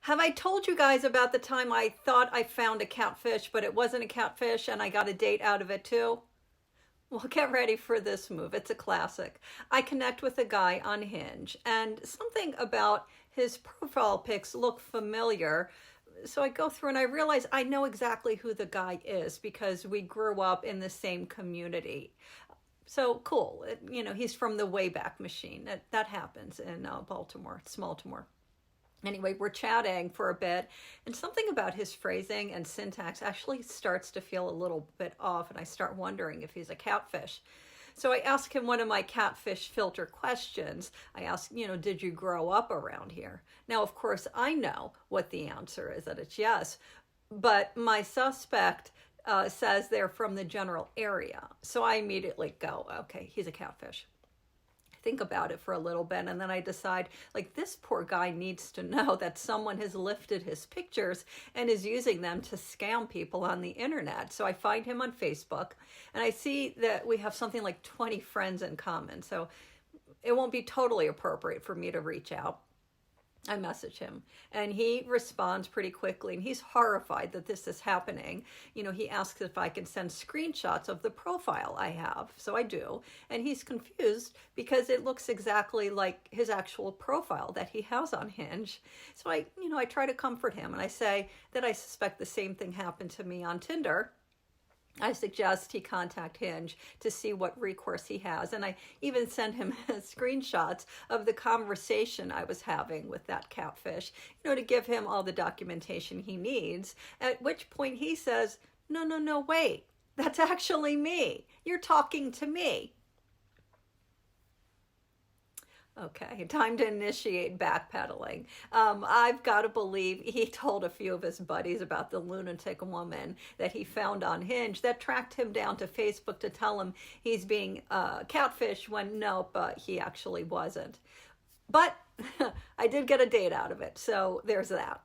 Have I told you guys about the time I thought I found a catfish, but it wasn't a catfish and I got a date out of it too? Well, get ready for this move. It's a classic. I connect with a guy on Hinge, and something about his profile pics look familiar. So I go through and I realize I know exactly who the guy is because we grew up in the same community. So cool. He's from the Wayback Machine. That happens in Baltimore, Smaltimore. Anyway, we're chatting for a bit, and something about his phrasing and syntax actually starts to feel a little bit off, and I start wondering if he's a catfish. So I ask him one of my catfish filter questions. I ask, did you grow up around here? Now, of course, I know what the answer is, that it's yes, but my suspect says they're from the general area. So I immediately go, okay, he's a catfish. Think about it for a little bit, and then I decide, like, this poor guy needs to know that someone has lifted his pictures and is using them to scam people on the internet. So I find him on Facebook, and I see that we have something like 20 friends in common. So it won't be totally appropriate for me to reach out. I message him, and he responds pretty quickly, and he's horrified that this is happening. He asks if I can send screenshots of the profile I have. So I do, and he's confused because it looks exactly like his actual profile that he has on Hinge. So I try to comfort him, and I say that I suspect the same thing happened to me on Tinder. I suggest he contact Hinge to see what recourse he has. And I even send him screenshots of the conversation I was having with that catfish, to give him all the documentation he needs. At which point he says, no, wait, that's actually me. You're talking to me. Okay, time to initiate backpedaling. I've got to believe he told a few of his buddies about the lunatic woman that he found on Hinge that tracked him down to Facebook to tell him he's being catfish when nope, he actually wasn't. But I did get a date out of it, so there's that.